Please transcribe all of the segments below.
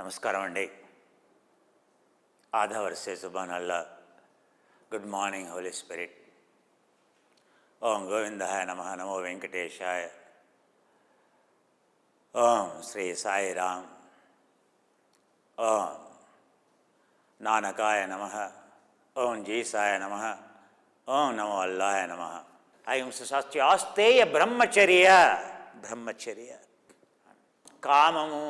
నమస్కారం అండి. ఆధావర్సే సుబానల్లా. Good morning holy spirit. ఓం గోవిందాయ నమః. నమో వెంకటేశాయ. ఓం శ్రీ సాయిరామ్. ఓం నానకాయ నమః. ఓం జీసాయ నమః. ఓం నమో అల్లాయ నమః. అహింస శాస్త్రాస్తేయ బ్రహ్మచర్య. కామము,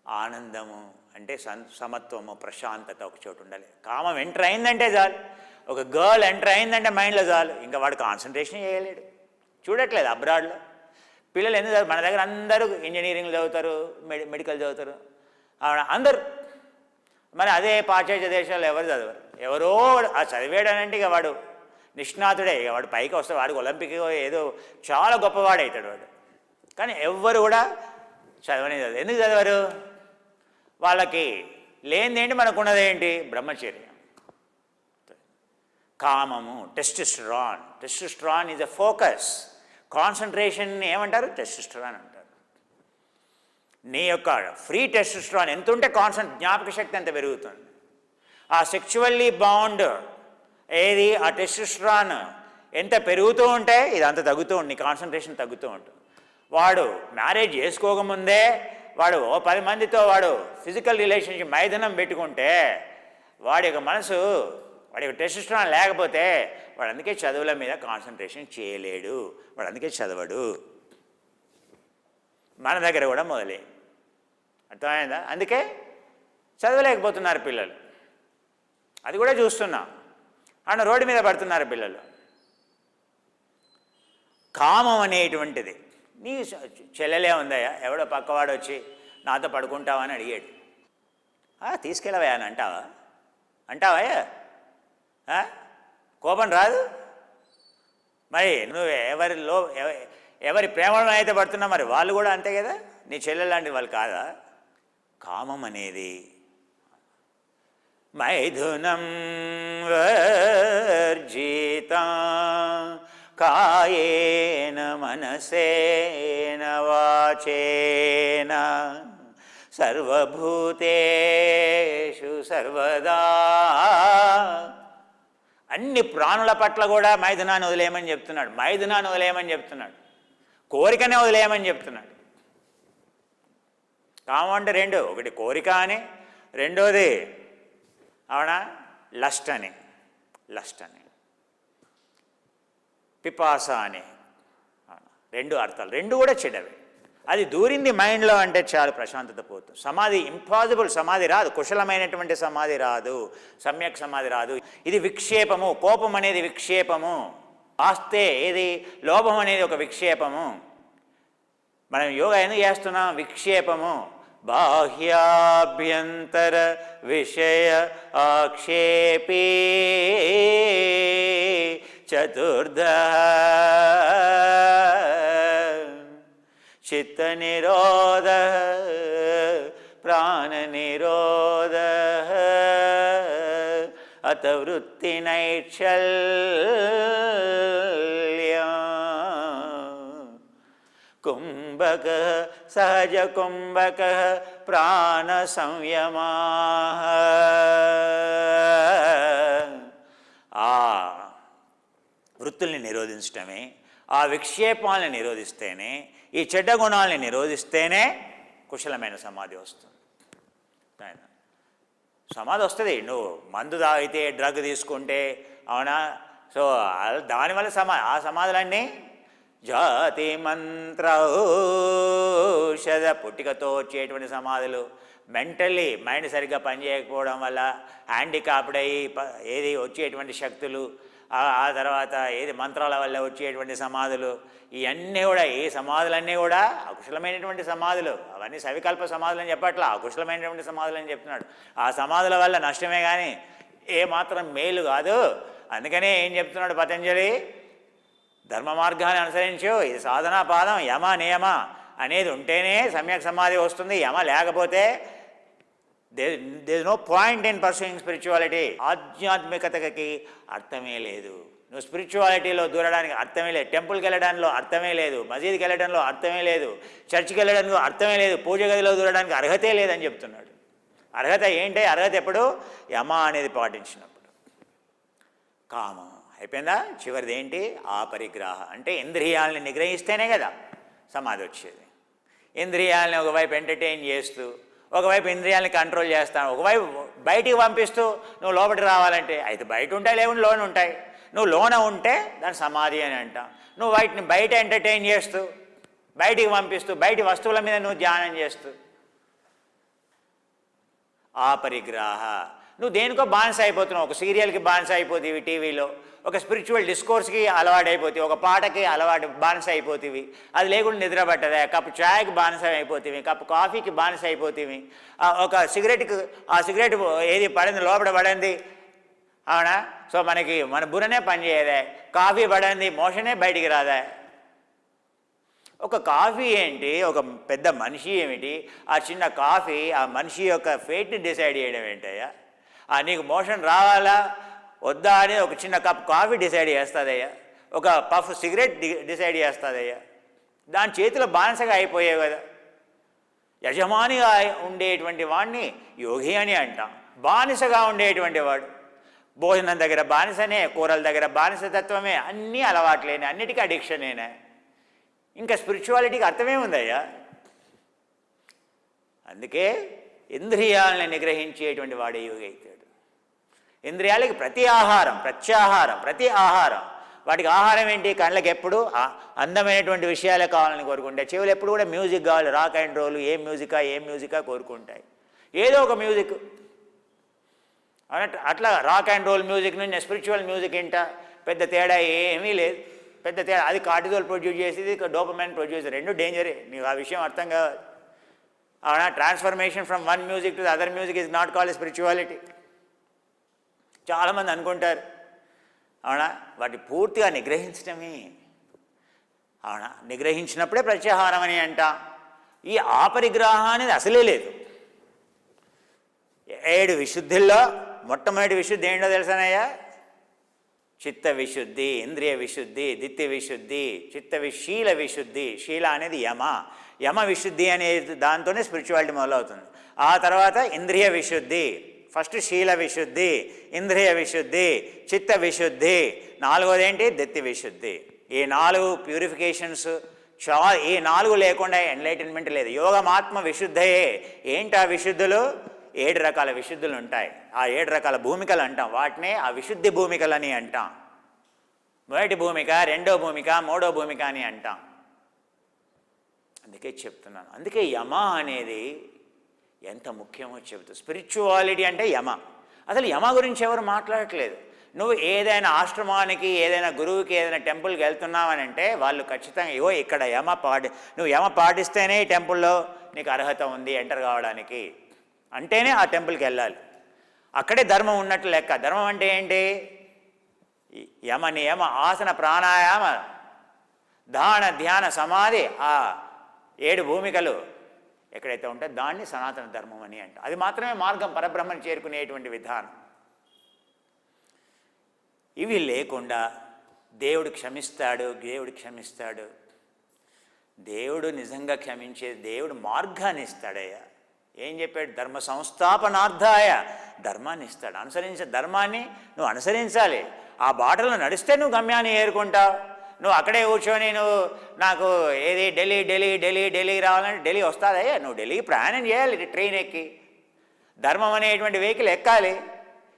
ఆనందము అంటే సమత్వము, ప్రశాంతత ఒక చోటు ఉండాలి. కామం ఎంటర్ అయిందంటే చాలు, ఒక గర్ల్ ఎంటర్ అయిందంటే మైండ్లో చాలు, ఇంకా వాడు కాన్సన్ట్రేషన్ చేయలేడు. చూడట్లేదు అబ్రాడ్లో పిల్లలు ఎందుకు చదువు, మన దగ్గర అందరూ ఇంజనీరింగ్ చదువుతారు, మెడికల్ చదువుతారు, అందరూ. మరి అదే పాశ్చాత్య దేశాల్లో ఎవరు చదవరు. ఎవరో ఆ చదివేయడానంటే ఇక వాడు నిష్ణాతుడే, ఇక వాడు పైకి వస్తే వాడికి ఒలింపిక్ ఏదో చాలా గొప్పవాడు అవుతాడు వాడు. కానీ ఎవ్వరు కూడా చదవనే చదవరు. ఎందుకు చదవరు? వాళ్ళకి లేనిదేంటి, మనకున్నదేంటి? బ్రహ్మచర్యం. కామము, testosterone is a focus. Concentration ఏమంటారు? టెస్టోస్టెరాన్ అంటారు. నీ యొక్క ఫ్రీ టెస్టోస్టెరాన్ ఎంత ఉంటే జ్ఞాపక శక్తి ఎంత పెరుగుతుంది. ఆ సెక్చువల్లీ బాండ్ ఏది, ఆ టెస్టోస్టెరాన్ ఎంత పెరుగుతూ ఉంటే ఇదంతా తగ్గుతూ ఉంటుంది, నీ కాన్సన్ట్రేషన్ తగ్గుతూ ఉంటుంది. వాడు మ్యారేజ్ చేసుకోకముందే వాడు 10 మందితో వాడు ఫిజికల్ రిలేషన్షిప్ మైథునం పెట్టుకుంటే వాడి యొక్క మనసు, వాడి యొక్క టెస్టోస్టెరాన్ లేకపోతే వాడు అందుకే చదువుల మీద కాన్సన్ట్రేషన్ చేయలేడు, వాడు అందుకే చదవడు. మన దగ్గర కూడా మొదలే, అర్థమైందా? అందుకే చదవలేకపోతున్నారు పిల్లలు. అది కూడా చూస్తున్నాం. అండ్ రోడ్డు మీద పడుతున్నారు పిల్లలు. కామం అనేటువంటిది. నీ చెల్లెలే ఉందయ్యా, ఎవడో పక్కవాడు వచ్చి నాతో పడుకుంటావా అని అడిగాడు. తీసుకెళ్ళవయ్యా అని అంటావా? కోపం రాదు? మరి నువ్వు ఎవరి ప్రేమలో అయితే పడుతున్నావు, మరి వాళ్ళు కూడా అంతే కదా, నీ చెల్లెలు లాంటి వాళ్ళు కాదా? కామం అనేది మైథునం వర్జిత కాయేన మనసేన వాచేన సర్వభూతేషు సర్వదా. అన్ని ప్రాణుల పట్ల కూడా మైథునాన్ని వదిలేయమని చెప్తున్నాడు. మైథునాన్ని వదిలేయమని చెప్తున్నాడు, కోరికనే వదిలేయమని చెప్తున్నాడు. కామం అంటే రెండు, ఒకటి కోరిక అని, రెండోది అవునా లస్ట్ అని, పిపాస అని. రెండు అర్థాలు, రెండు కూడా చెడ్డవి. అది దూరింది మైండ్లో అంటే చాలు, ప్రశాంతత పోతుంది. సమాధి ఇంపాసిబుల్, సమాధి రాదు, కుశలమైనటువంటి సమాధి రాదు, సమ్యక్ సమాధి రాదు. ఇది విక్షేపము. కోపం అనేది విక్షేపము. ఆస్తే ఏది, లోభం అనేది ఒక విక్షేపము. మనం యోగా ఎందుకు చేస్తున్నాం? విక్షేపము. బాహ్యాభ్యంతర విషయ ఆక్షేపీ చతుర్థ చిత్త నిరోధ ప్రాణ నిరోధ అత వృత్తి నైక్షల్య కుంభక సహజ కుంభక ప్రాణ సంయమా. ఆ వృత్తుల్ని నిరోధించటమే, ఆ విక్షేపాలని నిరోధిస్తేనే, ఈ చెడ్డ గుణాలని నిరోధిస్తేనే కుశలమైన సమాధి వస్తుంది. సమాధి వస్తుంది. నువ్వు మందు తాగితే, డ్రగ్ తీసుకుంటే, అవునా, సో దానివల్ల ఆ సమాధులన్నీ జాతి మంత్ర ఔషధ పుట్టికతో వచ్చేటువంటి సమాధులు. మెంటల్లీ మైండ్ సరిగ్గా పనిచేయకపోవడం వల్ల హ్యాండికాప్డ్ అయ్యి ఏది వచ్చేటువంటి శక్తులు, ఆ తర్వాత ఏది మంత్రాల వల్ల వచ్చేటువంటి సమాధులు, ఇవన్నీ కూడా, ఈ సమాధులన్నీ కూడా అకుశలమైనటువంటి సమాధులు. అవన్నీ సవికల్ప సమాధులు అని చెప్పట్లా, అకుశలమైనటువంటి సమాధులు అని చెప్తున్నాడు. ఆ సమాధుల వల్ల నష్టమే కానీ ఏమాత్రం మేలు కాదు. అందుకనే ఏం చెప్తున్నాడు పతంజలి? ధర్మ మార్గాన్ని అనుసరించు, ఇది సాధనా పాదం, యమ నియమ అనేది ఉంటేనే సమ్యక్ సమాధి వస్తుంది. యమ లేకపోతే there is no point in pursuing spirituality. ఆధ్యాత్మికతకి అర్థమే లేదు. నువ్వు స్పిరిచువాలిటీలో దూరడానికి అర్థమే లేదు, టెంపుల్కి వెళ్ళడంలో అర్థమే లేదు, మసీద్కి వెళ్ళడంలో అర్థమే లేదు, చర్చికి వెళ్ళడంలో అర్థమే లేదు, పూజ గదిలో దూరడానికి అర్హతే లేదని చెప్తున్నాడు. అర్హత ఏంటి? అర్హత ఎప్పుడు? యమ అనేది పాటించినప్పుడు. కామం అయిపోయిందా? చివరిది ఏంటి? ఆపరిగ్రహ, అంటే ఇంద్రియాలని నిగ్రహిస్తేనే కదా సమాధి వచ్చేది. ఇంద్రియాలని ఒకవైపు ఎంటర్టైన్ చేస్తూ, ఒకవైపు ఇంద్రియాలని కంట్రోల్ చేస్తాను, ఒకవైపు బయటికి పంపిస్తూ నువ్వు లోపలికి రావాలంటే అయితే బయట ఉంటాయి, లేకుంటే లోన ఉంటాయి. నువ్వు లోన ఉంటే దాని సమాధి అని అంటాం. నువ్వు వాటిని బయట ఎంటర్టైన్ చేస్తూ, బయటికి పంపిస్తూ, బయటి వస్తువుల మీద నువ్వు ధ్యానం చేస్తూ ఆపరిగ్రహ. నువ్వు దేనికో బానిస అయిపోతున్నావు. ఒక సీరియల్కి బానిస అయిపోతీవి టీవీలో, ఒక స్పిరిచువల్ డిస్కోర్స్కి అలవాటు అయిపోతాయి, ఒక పాటకి బానిస అయిపోతీవి. అది లేకుండా నిద్ర పట్టదా? కప్పు ఛాయ్కి బానిస అయిపోతీవి, కప్పు కాఫీకి బానిస అయిపోతీవి. ఒక సిగరెట్కి, ఆ సిగరెట్ ఏది పడింది లోపల పడింది, అవునా? సో మనకి మన బుర్రనే పనిచేయదే. కాఫీ పడింది, మోషనే బయటికి రాదా? ఒక కాఫీ ఏంటి, ఒక పెద్ద మనిషి ఏమిటి, ఆ చిన్న కాఫీ ఆ మనిషి యొక్క ఫేట్ని డిసైడ్ చేయడం ఏంటయ్యా? నీకు మోషన్ రావాలా వద్దా అని ఒక చిన్న కప్ కాఫీ డిసైడ్ చేస్తుందయ్యా, ఒక పఫ్ సిగరెట్ డిసైడ్ చేస్తుందయ్యా. దాని చేతిలో బానిసగా అయిపోయావు కదా. యజమానిగా ఉండేటువంటి వాడిని యోగి అని అంటాం. బానిసగా ఉండేటువంటి వాడు భోజనం దగ్గర బానిసనే, కూరల దగ్గర బానిసతత్వమే, అన్నీ అలవాట్లేనే, అన్నిటికీ అడిక్షనేనా. ఇంకా స్పిరిచువాలిటీకి అర్థమే ఉందయ్యా. అందుకే ఇంద్రియాలని నిగ్రహించేటువంటి వాడే యోగి అవుతాడు. ఇంద్రియాలకి ప్రతి ఆహారం, ప్రత్యాహారం, ప్రతి ఆహారం. వాటికి ఆహారం ఏంటి? కళ్ళకి ఎప్పుడు అందమైనటువంటి విషయాలే కావాలని కోరుకుంటాయి. చెవులు ఎప్పుడు కూడా మ్యూజిక్ కావాలి, రాక్ అండ్ రోల్, ఏం మ్యూజికా కోరుకుంటాయి. ఏదో ఒక మ్యూజిక్ అట్లా రాక్ అండ్ రోల్ మ్యూజిక్ నుంచి స్పిరిచువల్ మ్యూజిక్ ఏంట పెద్ద తేడా ఏమీ లేదు. పెద్ద తేడా అది కార్టిజోల్ ప్రొడ్యూస్ చేసేది, డోపమైన్ ప్రొడ్యూస్, రెండు డేంజరే. నీకు ఆ విషయం అర్థం కావాలి. అవునా? Transformation from one music to the other music is not called spirituality. చాలామంది అనుకుంటారు. అవునా? వాటిని పూర్తిగా నిగ్రహించడమే. అవునా? నిగ్రహించినప్పుడే ప్రత్యాహారం అని అంటాం. ఈ ఆపరిగ్రహం అనేది అసలే లేదు. 7 విశుద్ధుల్లో మొట్టమొదటి విశుద్ధి ఏంటో తెలుసానయ్యా? చిత్త విశుద్ధి, ఇంద్రియ విశుద్ధి, దిత్య విశుద్ధి, శీల విశుద్ధి. శీల అనేది యమ విశుద్ధి అనే దాంతోనే స్పిరిచువాలిటీ మొదలవుతుంది. ఆ తర్వాత ఇంద్రియ విశుద్ధి, ఫస్ట్ శీల విశుద్ధి, ఇంద్రియ విశుద్ధి, చిత్త విశుద్ధి, 4వది ఏంటి? దిత్య విశుద్ధి. ఈ 4 ప్యూరిఫికేషన్స్ ఈ 4 లేకుండా ఎన్లైటన్మెంట్ లేదు. యోగమాత్మ విశుద్ధయే. ఏంటి ఆ విశుద్ధులు? 7 రకాల విశుద్ధులు ఉంటాయి. ఆ 7 రకాల భూమికలు అంటాం. వాటినే ఆ విశుద్ధి భూమికలని అంటాం. మొదటి భూమిక, రెండో భూమిక, మూడో భూమిక అని అంటాం. అందుకే చెప్తున్నాను. అందుకే యమ అనేది ఎంత ముఖ్యమో చెబుతూ. స్పిరిచువాలిటీ అంటే యమ. అసలు యమ గురించి ఎవరు మాట్లాడట్లేదు. నువ్వు ఏదైనా ఆశ్రమానికి, ఏదైనా గురువుకి, ఏదైనా టెంపుల్కి వెళ్తున్నావని అంటే వాళ్ళు ఖచ్చితంగా ఇక్కడ నువ్వు యమ పాటిస్తేనే ఈ టెంపుల్లో నీకు అర్హత ఉంది ఎంటర్ కావడానికి అంటేనే ఆ టెంపుల్కి వెళ్ళాలి. అక్కడే ధర్మం ఉన్నట్లు లెక్క. ధర్మం అంటే ఏంటి? యమ నియమ ఆసన ప్రాణాయామ దాన ధ్యాన సమాధి, ఆ 7 భూమికలు ఎక్కడైతే ఉంటే దాన్ని సనాతన ధర్మం అని అంట. అది మాత్రమే మార్గం పరబ్రహ్మని చేరుకునేటువంటి విధానం. ఇవి లేకుండా దేవుడు క్షమిస్తాడు, దేవుడు నిజంగా క్షమించే దేవుడు మార్గాన్ని ఇస్తాడయ్యా. ఏం చెప్పాడు? ధర్మ సంస్థాపనార్థాయ ధర్మాన్ని ఇస్తాడు. ధర్మాన్ని నువ్వు అనుసరించాలి. ఆ బాటలో నడిస్తే నువ్వు గమ్యాన్ని ఏరుకుంటావు. నువ్వు అక్కడే కూర్చొని నువ్వు నాకు ఏది ఢిల్లీ రావాలంటే ఢిల్లీ వస్తుందయ్యా. నువ్వు ఢిల్లీకి ప్రయాణం చేయాలి ట్రైన్ ఎక్కి. ధర్మం అనేటువంటి వెహికల్ ఎక్కాలి.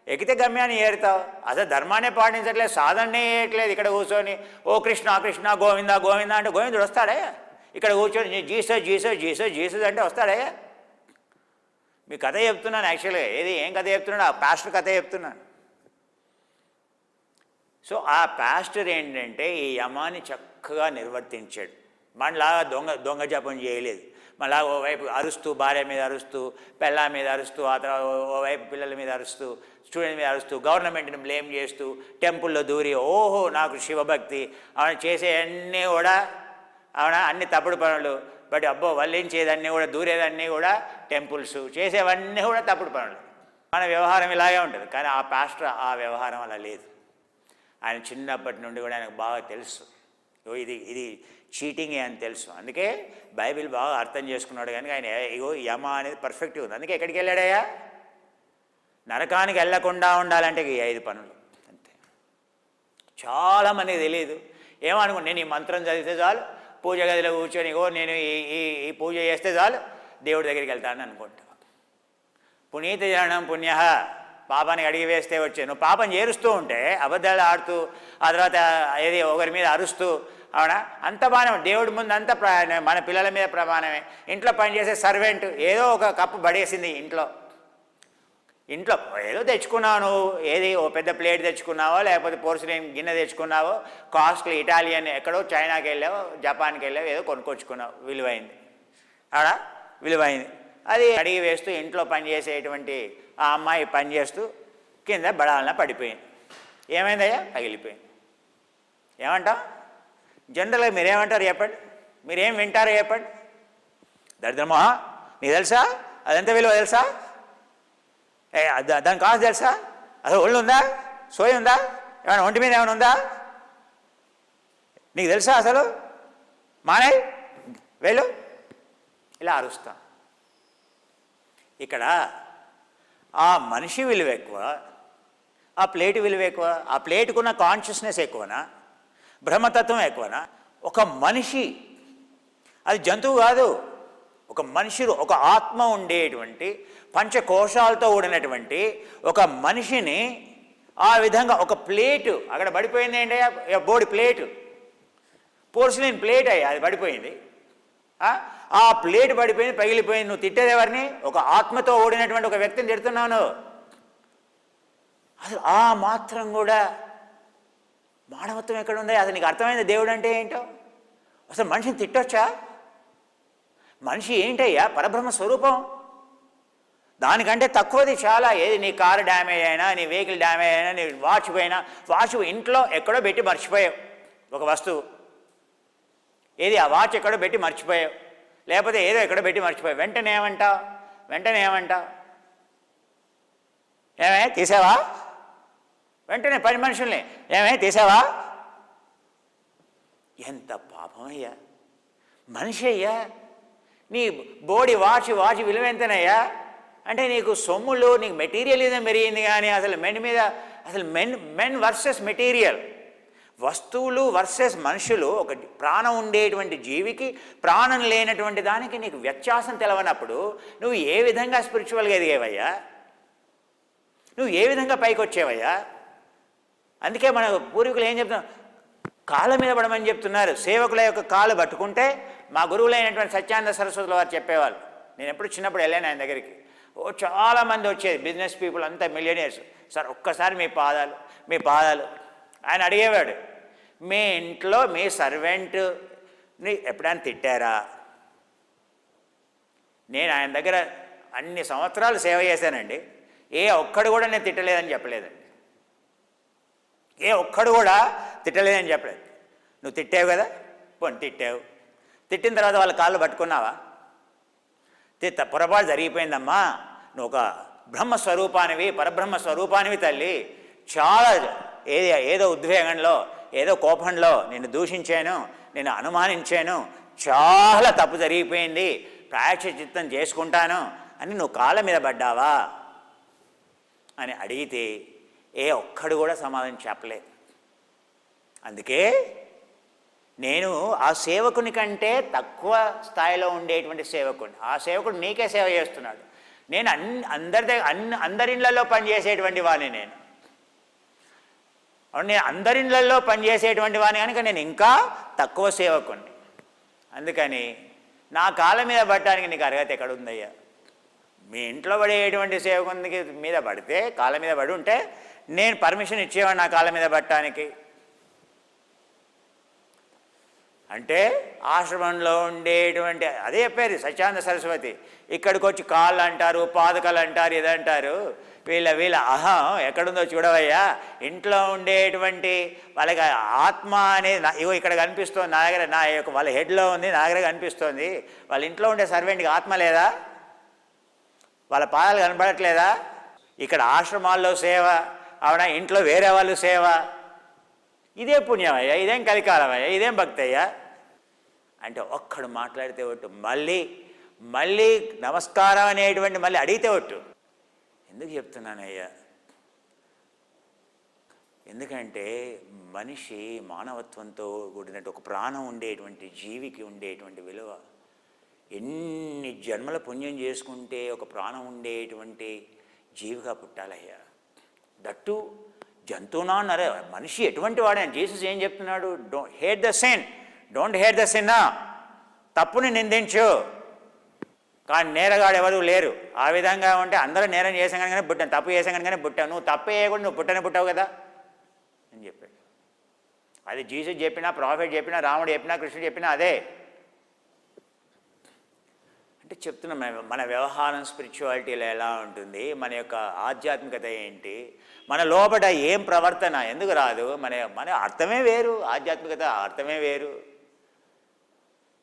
ఎక్కితే గమ్యాన్ని ఏరుతావు. అసలు ధర్మాన్ని పాటించట్లేదు, సాధనే చేయట్లేదు. ఇక్కడ కూర్చొని ఓ కృష్ణ కృష్ణ గోవింద గోవింద అంటే గోవిందుడు వస్తాడయ్యా. ఇక్కడ కూర్చొని జీసస్ అంటే వస్తాడయ్యా. మీ కథ చెప్తున్నాను యాక్చువల్గా. ఏం కథ చెప్తున్నాడు? ఆ పాస్టర్ కథ చెప్తున్నాను. సో ఆ పాస్టర్ ఏంటంటే ఈ యమాన్ని చక్కగా నిర్వర్తించాడు. మనలాగా దొంగ జపం చేయలేదు. మళ్ళా ఓవైపు అరుస్తూ, భార్య మీద అరుస్తూ, పెళ్ళాం మీద అరుస్తూ, ఆ తర్వాత ఓవైపు పిల్లల మీద అరుస్తూ, స్టూడెంట్ మీద అరుస్తూ, గవర్నమెంట్ని బ్లేమ్ చేస్తూ, టెంపుల్లో దూరి ఓహో నాకు శివభక్తి అవును చేసే అన్నీ కూడా అన్ని తప్పుడు పనులు. బట్ అబ్బో వల్లించేదన్నీ కూడా, దూరేదన్నీ కూడా టెంపుల్స్, చేసేవన్నీ కూడా తప్పుడు పనులు. మన వ్యవహారం ఇలాగే ఉంటుంది. కానీ ఆ పాస్టర్ ఆ వ్యవహారం అలా లేదు. ఆయన చిన్నప్పటి నుండి కూడా ఆయనకు బాగా తెలుసు ఇది ఇది చీటింగే అని తెలుసు. అందుకే బైబిల్ బాగా అర్థం చేసుకున్నాడు. కానీ ఆయన ఇగో యమ అనేది పర్ఫెక్ట్గా ఉంది. అందుకే ఎక్కడికి వెళ్ళాడయ్యా? నరకానికి వెళ్ళకుండా ఉండాలంటే ఈ 5 పనులు అంతే. చాలామందికి తెలియదు. ఏమనుకో, నేను ఈ మంత్రం చదివితే చాలు, పూజ గదిలో కూర్చొని ఇగో నేను ఈ పూజ చేస్తే చాలు దేవుడి దగ్గరికి వెళ్తానని అనుకుంటా. పునీత జననం పుణ్య, పాపానికి అడిగి వేస్తే వచ్చే. నువ్వు పాపం చేరుస్తూ ఉంటే, అబద్ధాలు ఆడుతూ, ఆ తర్వాత ఏది ఒకరి మీద అరుస్తూ, అవునా, అంత బాగానే దేవుడి ముందు అంత మన పిల్లల మీద ప్రమాణమే. ఇంట్లో పనిచేసే సర్వెంట్ ఏదో ఒక కప్పు పడేసింది ఇంట్లో ఏదో తెచ్చుకున్నావు నువ్వు, ఏది ఓ పెద్ద ప్లేట్ తెచ్చుకున్నావో, లేకపోతే పోర్సిలిన్ గిన్నె తెచ్చుకున్నావో, కాస్ట్లీ ఇటాలియన్ ఎక్కడో చైనాకి వెళ్ళావో, జపాన్కి వెళ్ళావో, ఏదో కొనుక్కొచ్చుకున్నావు, విలువైంది, అవునా, విలువైంది. అది అడిగి వేస్తూ ఇంట్లో పనిచేసేటువంటి ఆ అమ్మాయి పనిచేస్తూ కింద బడాలన పడిపోయింది. ఏమైందయ్యా? పగిలిపోయింది. ఏమంటాం? జనరల్గా మీరేమంటారు చెప్పండి? మీరేం వింటారో చెప్పండి? దరిద్రమా, నీకు తెలుసా అదెంత విలువ తెలుసా? దాని కాస్ట్ తెలుసా? అసలు ఒళ్ళు ఉందా? సోయి ఉందా? ఏమైనా ఒంటి మీద ఏమైనా ఉందా? నీకు తెలుసా అసలు? మానే వెళ్ళు, ఇలా అరుస్తాం. ఇక్కడ ఆ మనిషి విలువ ఎక్కువ, ఆ ప్లేట్ విలువ ఎక్కువ? ఆ ప్లేటుకున్న కాన్షియస్నెస్ ఎక్కువనా? బ్రహ్మతత్వం ఎక్కువనా? ఒక మనిషి, అది జంతువు కాదు, ఒక మనిషి, ఒక ఆత్మ ఉండేటువంటి పంచకోశాలతో కూడినటువంటి ఒక మనిషిని ఆ విధంగా ఒక ప్లేటు అక్కడ పడిపోయింది. ఏంటయ్యా? బోడి ప్లేటు, పోర్సిలిన్ ప్లేట్ అయ్యా, అది పడిపోయింది. ఆ ప్లేట్ పడిపోయింది, పగిలిపోయింది. నువ్వు తిట్టేది ఎవరిని? ఒక ఆత్మతో ఓడినటువంటి ఒక వ్యక్తిని తిడుతున్నాను. అసలు ఆ మాత్రం కూడా మానవత్వం ఎక్కడ ఉంది? అసలు నీకు అర్థమైంది దేవుడు అంటే ఏంటో? అసలు మనిషిని తిట్టొచ్చా? మనిషి ఏంటయ్యా? పరబ్రహ్మ స్వరూపం. దానికంటే తక్కువది చాలా. ఏది, నీ కారు డ్యామేజ్ అయినా, నీ వెహికల్ డ్యామేజ్ అయినా, నీ వాచ్ పోయినా, వాచ్ ఇంట్లో ఎక్కడో పెట్టి మర్చిపోయావు ఒక వస్తువు, ఏది ఆ వాచ్ ఎక్కడో పెట్టి మర్చిపోయావు, లేకపోతే ఏదో ఎక్కడో పెట్టి మర్చిపోయావు, వెంటనే ఏమంటావు? ఏమే తీసావా? వెంటనే పని మనుషుల్ని ఏమే తీసావా? ఎంత పాపం అయ్యా! మనిషి అయ్యా, నీ బోడి వాచ్ విలువ ఎంతనయ్యా? అంటే నీకు సొమ్ములు, నీకు మెటీరియలిజం పెరిగింది. కానీ అసలు మెన్ వర్సెస్ మెటీరియల్, వస్తువులు వర్సెస్ మనుషులు, ఒక ప్రాణం ఉండేటువంటి జీవికి ప్రాణం లేనటువంటి దానికి నీకు వ్యత్యాసం తెలవనప్పుడు నువ్వు ఏ విధంగా స్పిరిచువల్గా ఎదిగేవయ్యా? నువ్వు ఏ విధంగా పైకి వచ్చేవయ్యా? అందుకే మన పూర్వీకులు ఏం చెప్తున్నారు? కాళ్ళ మీద పడమని చెప్తున్నారు. సేవకుల యొక్క కాళ్ళు పట్టుకుంటే, మా గురువులైనటువంటి సత్యానంద సరస్వతుల వారు చెప్పేవాళ్ళు. నేను ఎప్పుడు చిన్నప్పుడు వెళ్ళాను ఆయన దగ్గరికి. చాలామంది వచ్చేది, బిజినెస్ పీపుల్ అంతా, మిలియనీర్స్. సార్ ఒక్కసారి మీ పాదాలు ఆయన అడిగేవాడు, మీ ఇంట్లో మీ సర్వెంట్ని ఎప్పుడైనా తిట్టారా? నేను ఆయన దగ్గర అన్ని సంవత్సరాలు సేవ చేశానండి, ఏ ఒక్కడు కూడా నేను తిట్టలేదని చెప్పలేదండి. ఏ ఒక్కడు కూడా తిట్టలేదని చెప్పలేదు. నువ్వు తిట్టావు కదా, పోనీ తిట్టావు. తిట్టిన తర్వాత వాళ్ళ కాళ్ళు పట్టుకున్నావా? పొరపాటు జరిగిపోయిందమ్మా, నువ్వు ఒక బ్రహ్మస్వరూపానివి, పరబ్రహ్మ స్వరూపానివి తల్లి. చాలా ఏదో ఉద్వేగంలో, ఏదో కోపంలో నిన్ను దూషించాను, నిన్ను అనుమానించాను, చాలా తప్పు జరిగిపోయింది, ప్రాయశ్చిత్తం చేసుకుంటాను అని నువ్వు కాళ్ళ మీద పడ్డావా అని అడిగితే ఏ ఒక్కడు కూడా సమాధానం చెప్పలేదు. అందుకే నేను ఆ సేవకుని కంటే తక్కువ స్థాయిలో ఉండేటువంటి సేవకుని, ఆ సేవకుడు నీకే సేవ చేస్తున్నాడు. నేను అందరిళ్ళల్లో పనిచేసేటువంటి వాడిని. నేను అందరిళ్ళల్లో పనిచేసేటువంటి వాడిని కనుక నేను ఇంకా తక్కువ సేవకుని. అందుకని నా కాళ్ళ మీద పడటానికి నీకు అర్హత ఎక్కడుందయ్యా? మీ ఇంట్లో పడేటువంటి సేవకునికి మీద పడితే, కాళ్ళ మీద పడి ఉంటే నేను పర్మిషన్ ఇచ్చేవాడు నా కాళ్ళ మీద పడటానికి. అంటే ఆశ్రమంలో ఉండేటువంటి, అదే చెప్పేది సత్యానంద సరస్వతి, ఇక్కడికి వచ్చి కాళ్ళు అంటారు, పాదకాలు అంటారు, ఇదంటారు, వీళ్ళ అహం ఎక్కడుందో చూడవయ్యా. ఇంట్లో ఉండేటువంటి వాళ్ళకి ఆత్మ అనేది ఇగో ఇక్కడ కనిపిస్తుంది నా దగ్గర, నా యొక్క వాళ్ళ హెడ్లో ఉంది, నా దగ్గర కనిపిస్తుంది. వాళ్ళ ఇంట్లో ఉండే సర్వెంట్కి ఆత్మ లేదా? వాళ్ళ పాదాలు కనపడట్లేదా? ఇక్కడ ఆశ్రమాల్లో సేవ అవునా, ఇంట్లో వేరే వాళ్ళు సేవ, ఇదే పుణ్యమయ్యా, ఇదేం కలికాలమయ్యా, ఇదేం భక్తి అయ్యా అంటే ఒక్కడు మాట్లాడితే ఒట్టు, మళ్ళీ మళ్ళీ నమస్కారం అనేటువంటి మళ్ళీ అడిగితే ఒట్టు. ఎందుకు చెప్తున్నానయ్యా, ఎందుకంటే మనిషి మానవత్వంతో కూడినట్టు ఒక ప్రాణం ఉండేటువంటి జీవికి ఉండేటువంటి విలువ, ఎన్ని జన్మల పుణ్యం చేసుకుంటే ఒక ప్రాణం ఉండేటువంటి జీవిగా పుట్టాలయ్యా. దట్టు జంతువునా అన్నారే, మనిషి ఎటువంటి వాడని జీసస్ ఏం చెప్తున్నాడు? Hate the sin, don't hate the sin. తప్పుని నిందించు, కానీ నేరగాడు ఎవరు లేరు. ఆ విధంగా ఉంటే అందరూ నేరం చేసాం కానీ పుట్టాను, తప్పు చేసాం కానీ పుట్టావు. నువ్వు తప్పు చేయకుండా నువ్వు పుట్టావు కదా అని చెప్పాడు. అది జీసస్ చెప్పినా, ప్రాఫెట్ చెప్పినా, రాముడు చెప్పినా, కృష్ణుడు చెప్పినా అదే. అంటే చెప్తున్నాం మన వ్యవహారం స్పిరిచువాలిటీలో ఎలా ఉంటుంది, మన యొక్క ఆధ్యాత్మికత ఏంటి, మన లోపల ఏం ప్రవర్తన ఎందుకు రాదు, మన అర్థమే వేరు, ఆధ్యాత్మికత అర్థమే వేరు.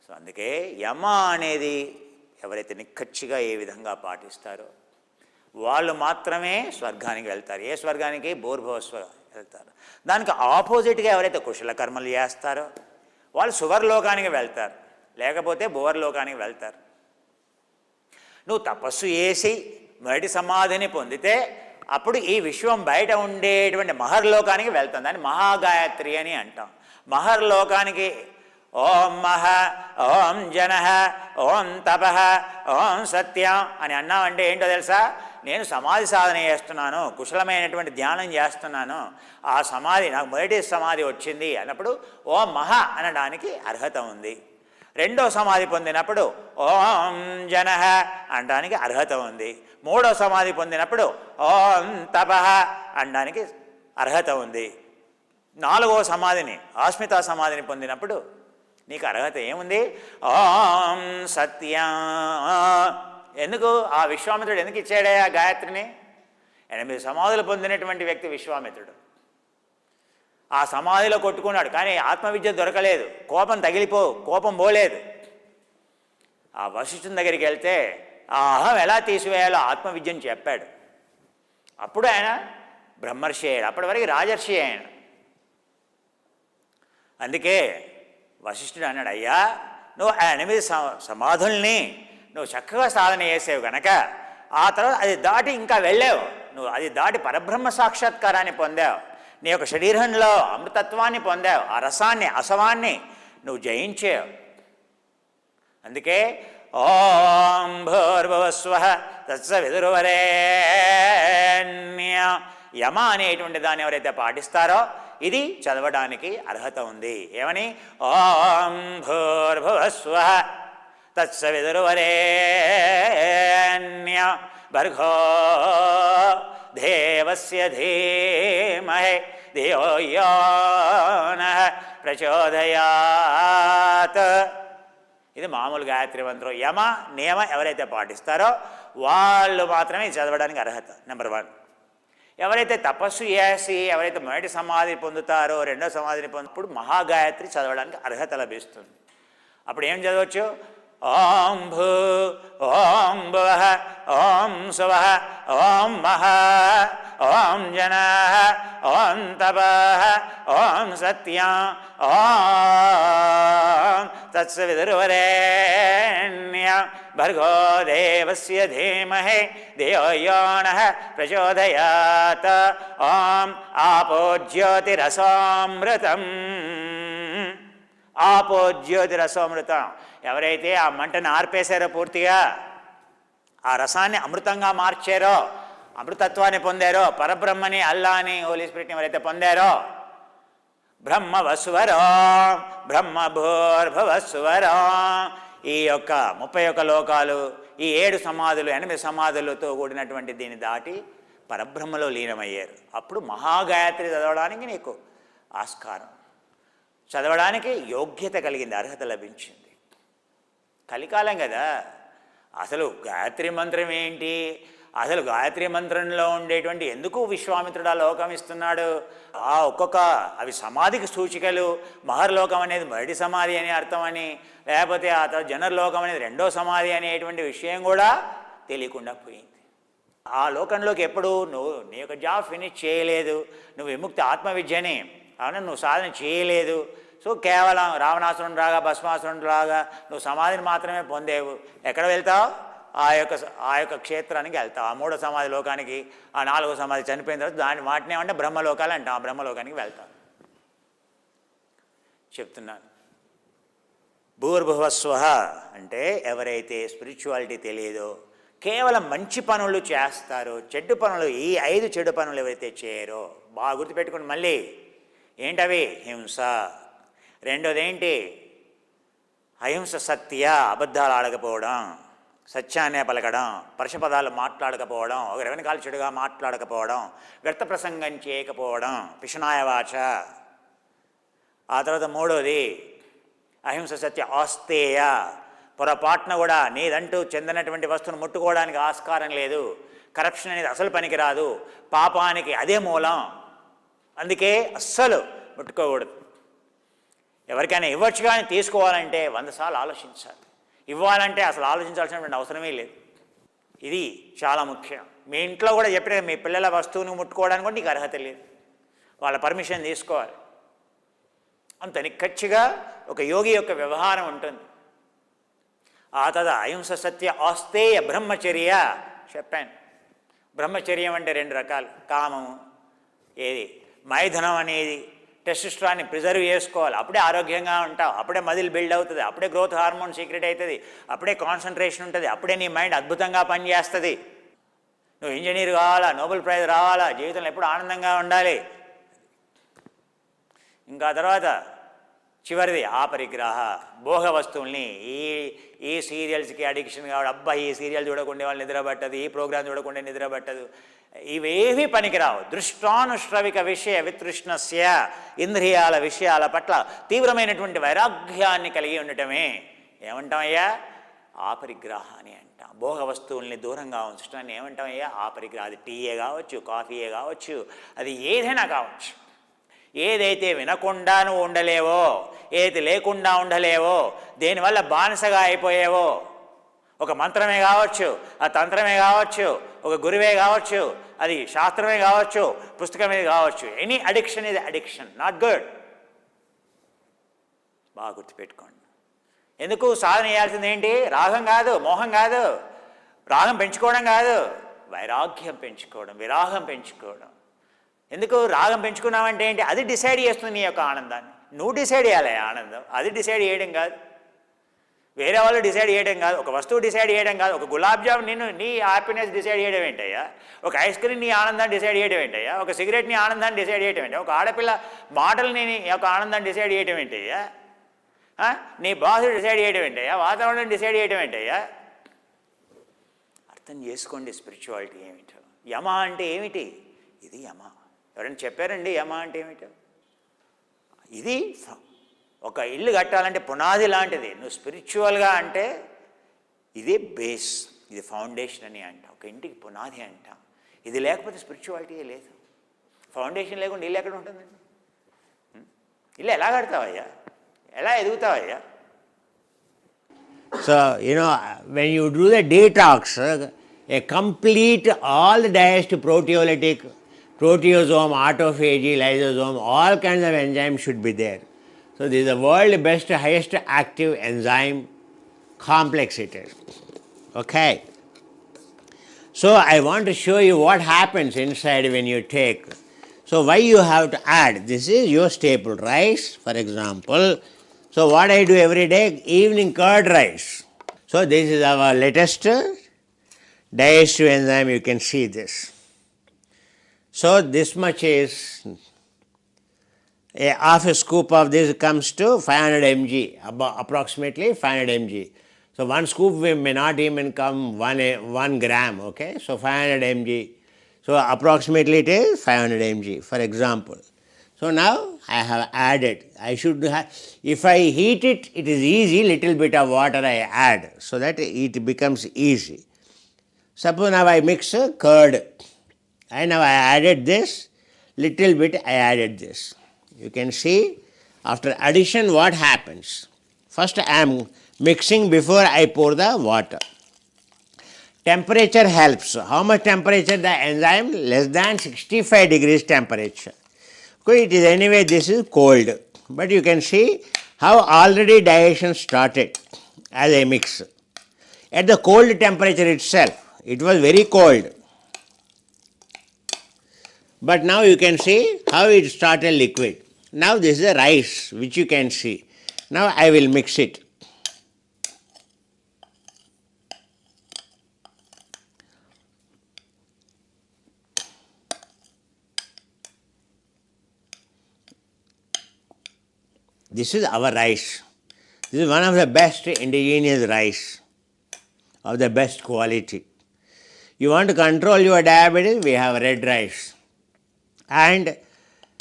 సో అందుకే యమ అనేది ఎవరైతే నిక్కచ్చిగా ఏ విధంగా పాటిస్తారో వాళ్ళు మాత్రమే స్వర్గానికి వెళ్తారు. ఏ స్వర్గానికి? భూర్భువస్వ వెళ్తారు. దానికి ఆపోజిట్గా ఎవరైతే కుశల కర్మలు చేస్తారో వాళ్ళు సువర్లోకానికి వెళ్తారు, లేకపోతే భువర్లోకానికి వెళ్తారు. నువ్వు తపస్సు చేసి మొదటి సమాధిని పొందితే అప్పుడు ఈ విశ్వం బయట ఉండేటువంటి మహర్లోకానికి వెళ్తాం. దాన్ని మహాగాయత్రి అని అంటాం. మహర్లోకానికి ఓం మహ, ఓం జన, ఓం తప, ఓం సత్యం అని అన్నామంటే ఏంటో తెలుసా? నేను సమాధి సాధన చేస్తున్నాను, కుశలమైనటువంటి ధ్యానం చేస్తున్నాను, ఆ సమాధి నాకు మొదటి సమాధి వచ్చింది అన్నప్పుడు ఓం మహ అనడానికి అర్హత ఉంది. రెండో సమాధి పొందినప్పుడు ఓం జన అనడానికి అర్హత ఉంది. మూడో సమాధి పొందినప్పుడు ఓం తప అనడానికి అర్హత ఉంది. నాలుగో సమాధిని ఆస్మితా సమాధిని పొందినప్పుడు నీకు అర్హత ఏముంది? ఓం సత్యం. ఎందుకు? ఆ విశ్వామిత్రుడు ఎందుకు ఇచ్చాడే ఆ గాయత్రిని? 8 సమాధులు పొందినటువంటి వ్యక్తి విశ్వామిత్రుడు. ఆ సమాధిలో కొట్టుకున్నాడు, కానీ ఆత్మవిద్య దొరకలేదు, కోపం పోలేదు. ఆ వశిష్ఠుని దగ్గరికి వెళ్తే ఆ అహం ఎలా తీసివేయాలో ఆత్మవిద్యను చెప్పాడు. అప్పుడు ఆయన బ్రహ్మర్షి అయ్యాడు, అప్పటి వరకు రాజర్షి ఆయన. అందుకే వశిష్ఠుడు అన్నాడు, అయ్యా నువ్వు ఆ 8 సమాధుల్ని నువ్వు చక్కగా సాధన చేసావు కనుక ఆ తర్వాత అది దాటి ఇంకా వెళ్ళావు, నువ్వు అది దాటి పరబ్రహ్మ సాక్షాత్కారాన్ని పొందావు, నీ యొక్క శరీరంలో అమృతత్వాన్ని పొందావు, ఆ రసాన్ని అసవాన్ని నువ్వు జయించావు. అందుకే ఓం భూర్భువస్వః తత్సవితుర్వరేణ్యం యమ అనేటువంటి దాన్ని ఎవరైతే పాటిస్తారో ఇది చదవడానికి అర్హత ఉంది. ఏమని? ఓం భూర్భువస్వః తత్సవితుర్వరేణ్యం భర్గో దేవస్య ధీమహి ధియో యో నః ప్రచోదయాత్. ఇది మామూలు గాయత్రి మంత్రం. యమ నియమ ఎవరైతే పాటిస్తారో వాళ్ళు మాత్రమే చదవడానికి అర్హత. నెంబర్ 1. ఎవరైతే తపస్సు చేసి ఎవరైతే మొదటి సమాధి పొందుతారో రెండో సమాధిని పొందినప్పుడు మహాగాయత్రి చదవడానికి అర్హత లభిస్తుంది. అప్పుడు ఏం చదవచ్చు? ఓం భూ, ఓం భువః, ఓం సువః, ఓం మహ, ఓం జన, ఓం తపః, ఓం సత్యం, ఓం తత్సవితుర్వరేణ్యం భర్గో దేవస్య ధీమహి ధియో యో నః ప్రచోదయాత్. ఓం ఆపో జ్యోతిరసోమృతం. ఆపో జ్యోతిరసోమృతం. ఎవరైతే ఆ మంటను ఆర్పేశారో పూర్తిగా, ఆ రసాన్ని అమృతంగా మార్చారో, అమృతత్వాన్ని పొందారో, పరబ్రహ్మని అల్లాని హోలీ స్పిరిట్ని ఎవరైతే పొందారో, బ్రహ్మవస్వరో బ్రహ్మభూర్భువస్వరో, ఈ యొక్క 31 లోకాలు, ఈ 7 సమాధులు 8 సమాధులతో కూడినటువంటి దీన్ని దాటి పరబ్రహ్మలో లీనమయ్యారు. అప్పుడు మహాగాయత్రి చదవడానికి నీకు ఆస్కారం, చదవడానికి యోగ్యత కలిగింది, అర్హత లభించింది. కలికాలం కదా. అసలు గాయత్రి మంత్రం ఏంటి, అసలు గాయత్రి మంత్రంలో ఉండేటువంటి ఎందుకు విశ్వామిత్రుడు ఆ లోకం ఇస్తున్నాడు, ఆ ఒక్కొక్క అవి సమాధికి సూచికలు. మహర్లోకం అనేది మొదటి సమాధి అని అర్థం అని, లేకపోతే ఆ తర్వాత జనర్లోకం అనేది రెండో సమాధి అనేటువంటి విషయం కూడా తెలియకుండా పోయింది. ఆ లోకంలోకి ఎప్పుడు నువ్వు నీ యొక్క జాబ్ ఫినిష్ చేయలేదు, నువ్వు విముక్తి ఆత్మవిద్యని అవునా, నువ్వు సాధన చేయలేదు. సో కేవలం రావణాసురుని రాగా భస్మాసురుని రాగా నువ్వు సమాధిని మాత్రమే పొందేవు. ఎక్కడ వెళ్తావు? ఆ యొక్క క్షేత్రానికి వెళ్తావు, ఆ 3వ సమాధి లోకానికి, ఆ 4వ సమాధి చనిపోయిన తర్వాత వాటిని ఏమంటే బ్రహ్మలోకాలు అంటాం. ఆ బ్రహ్మలోకానికి వెళ్తావు. చెప్తున్నాను. భూర్భువస్వః అంటే ఎవరైతే స్పిరిచువాలిటీ తెలియదో కేవలం మంచి పనులు చేస్తారో, చెడ్డు పనులు, ఈ 5 చెడు పనులు ఎవరైతే చేయరో, బాగా గుర్తుపెట్టుకోండి. మళ్ళీ ఏంటవి? హింస. రెండోది ఏంటి? అహింస సత్య, అబద్ధాలు ఆడకపోవడం, సత్యాన్నే పలకడం, పరుషపదాలు మాట్లాడకపోవడం, ఒకరి వెనకాల చెడుగా మాట్లాడకపోవడం, వ్యర్థ ప్రసంగం చేయకపోవడం, పిశునాయ వాచ. ఆ తర్వాత 3వది అహింస సత్య ఆస్తేయ, పొరపాటున కూడా నీదంటూ చెందినటువంటి వస్తువును ముట్టుకోవడానికి ఆస్కారం లేదు. కరప్షన్ అనేది అసలు పనికిరాదు, పాపానికి అదే మూలం. అందుకే అస్సలు ముట్టుకోకూడదు. ఎవరికైనా ఇవ్వచ్చు, కానీ తీసుకోవాలంటే 100 సార్లు ఆలోచించాలి. ఇవ్వాలంటే అసలు ఆలోచించాల్సినటువంటి అవసరమే లేదు. ఇది చాలా ముఖ్యం. మీ ఇంట్లో కూడా చెప్పిన మీ పిల్లల వస్తువును ముట్టుకోవడానికి కూడా నీకు అర్హత లేదు, వాళ్ళ పర్మిషన్ తీసుకోవాలి. అంత నిక్కచ్చిగా ఒక యోగి యొక్క వ్యవహారం ఉంటుంది. ఆ తర్వాత అహింస సత్య ఆస్తేయ బ్రహ్మచర్య చెప్పాను. బ్రహ్మచర్యం అంటే 2 రకాలు. కామము, ఏది మైథునం అనేది టెస్టోస్టెరాన్ని ప్రిజర్వ్ చేసుకోవాలి. అప్పుడే ఆరోగ్యంగా ఉంటావు, అప్పుడే మజిల్ బిల్డ్ అవుతుంది, అప్పుడే గ్రోత్ హార్మోన్ సీక్రెట్ అవుతుంది, అప్పుడే కాన్సన్ట్రేషన్ ఉంటుంది, అప్పుడే నీ మైండ్ అద్భుతంగా పనిచేస్తుంది. నువ్వు ఇంజనీర్ కావాలా, నోబెల్ ప్రైజ్ రావాలా, జీవితంలో ఎప్పుడు ఆనందంగా ఉండాలి. ఇంకా తర్వాత చివరిది ఆపరిగ్రహ, భోగ వస్తువుల్ని, ఈ సీరియల్స్కి అడిక్షన్ కావడం, అబ్బా ఈ సీరియల్ చూడకుండా వాళ్ళు నిద్రపట్టదు, ఈ ప్రోగ్రాం చూడకుండా నిద్రపట్టదు, ఇవేవి పనికిరావు. దృష్టానుశ్రవిక విషయ వితృష్ణస్య, ఇంద్రియాల విషయాల పట్ల తీవ్రమైనటువంటి వైరాగ్యాన్ని కలిగి ఉండటమే ఏమంటామయ్యా? ఆపరిగ్రహ అని అంటాం. భోగ వస్తువుల్ని దూరంగా ఉంచడాన్ని ఏమంటామయ్యా? ఆపరిగ్రహ. అది టీయే కావచ్చు, కాఫీయే కావచ్చు, అది ఏదైనా కావచ్చు. ఏదైతే వినకుండా నువ్వు ఉండలేవో, ఏదైతే లేకుండా ఉండలేవో, దేనివల్ల బానిసగా అయిపోయావో, ఒక మంత్రమే కావచ్చు, ఆ తంత్రమే కావచ్చు, ఒక గురువే కావచ్చు, అది శాస్త్రమే కావచ్చు, పుస్తకమే కావచ్చు. ఎనీ అడిక్షన్ ఇది అడిక్షన్, నాట్ గుడ్. బాగా గుర్తుపెట్టుకోండి. ఎందుకు సాధన చేయాల్సింది ఏంటి? రాగం కాదు, మోహం కాదు, రాగం పెంచుకోవడం కాదు, వైరాగ్యం పెంచుకోవడం, విరాగం పెంచుకోవడం. ఎందుకు రాగం పెంచుకున్నావంటే ఏంటి? అది డిసైడ్ చేస్తుంది నీ యొక్క ఆనందాన్ని. నువ్వు డిసైడ్ చేయాలి ఆనందం, అది డిసైడ్ చేయడం కాదు, వేరే వాళ్ళు డిసైడ్ చేయడం కాదు, ఒక వస్తువు డిసైడ్ చేయడం కాదు. ఒక గులాబ్ జామ్ నీ హ్యాపీనెస్ డిసైడ్ చేయడం ఏంటయ్యా? ఒక ఐస్ క్రీమ్ నీ ఆనందాన్ని డిసైడ్ చేయడం ఏంటయ్యా? ఒక సిగరెట్ నీ ఆనందాన్ని డిసైడ్ చేయడం ఏంటయ్యా? ఒక ఆడపిల్ల మాటలు నీ యొక్క ఆనందాన్ని డిసైడ్ చేయడం ఏంటయ్యా? నీ బాస్ డిసైడ్ చేయడం ఏంటయ్యా? వాతావరణం డిసైడ్ చేయడం ఏంటయ్యా? అర్థం చేసుకోండి స్పిరిచువాలిటీ ఏమిటో. యమ అంటే ఏమిటి? ఇది యమ. ఎవరైనా చెప్పారండి యమ అంటే ఏమిటో? ఇది ఒక ఇల్లు కట్టాలంటే పునాది లాంటిది. నువ్వు స్పిరిచువల్గా అంటే ఇది బేస్, ఇది ఫౌండేషన్ అని అంటాం. ఒక ఇంటికి పునాది అంటాం. ఇది లేకపోతే స్పిరిచువాలిటీయే లేదు. ఫౌండేషన్ లేకుండా ఇల్లు ఎక్కడ ఉంటుందండి? ఇల్లు ఎలా కడతావయ్యా? ఎలా ఎదుగుతావయ్యా? So, when you do the detox, a complete, all the digest proteolytic, proteasome, autophagy, lysosome, all kinds of enzymes should be there. So, this is the world's best, highest active enzyme complex it is. Okay. So, I want to show you what happens inside when you take. So, why you have to add? This is your staple rice, for example. So, what I do every day, evening curd rice. So, this is our latest digestive enzyme, you can see this. So, this much is, half a scoop of this comes to 500 mg, approximately 500 mg. So, one scoop may not even come 1 gram, okay. So, 500 mg. So, approximately it is 500 mg, for example. So, now I have added, I should have, if I heat it, it is easy, little bit of water I add, so that it becomes easy. Suppose now I mix curd, and now I added this, little bit I added this. You can see after addition what happens. First I am mixing before I pour the water. Temperature helps. How much temperature? The enzyme less than 65 degrees temperature. So it is anyway, this is cold. But you can see how already digestion started as a mix. At the cold temperature itself, it was very cold. But now you can see how it started liquid. Now this is the rice which you can see. Now I will mix it. This is our rice. This is one of the best indigenous rice of the best quality. You want to control your diabetes, we have red rice. And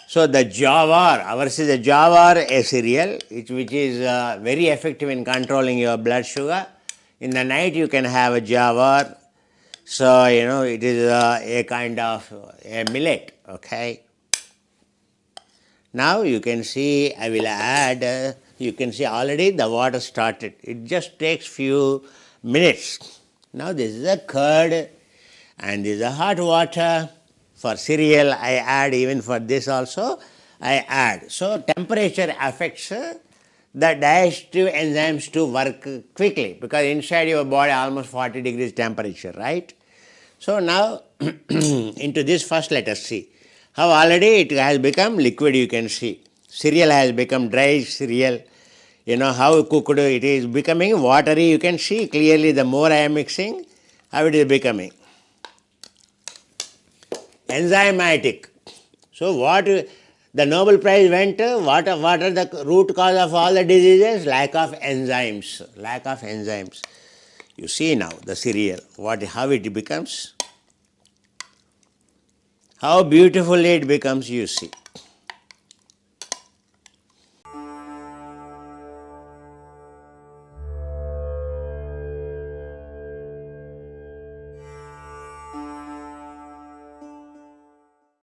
so the jawar, ours is a jawar, a cereal, which is very effective in controlling your blood sugar. In the night you can have a jawar. So, it is a kind of a millet, okay. Now you can see, I will add, you can see already the water started. It just takes few minutes. Now this is a curd and this is a hot water. For cereal I add, even for this also I add. So temperature affects the digestive enzymes to work quickly, because inside your body almost 40 degrees temperature, right? So now into this first let us see how already it has become liquid. You can see cereal has become dry cereal. How cooked it is becoming watery. You can see clearly the more I am mixing, how it is becoming enzymatic. So what the Nobel Prize went, what are the root cause of all the diseases? Lack of enzymes. Lack of enzymes. You see now the cereal, how it becomes, how beautifully it becomes, you see.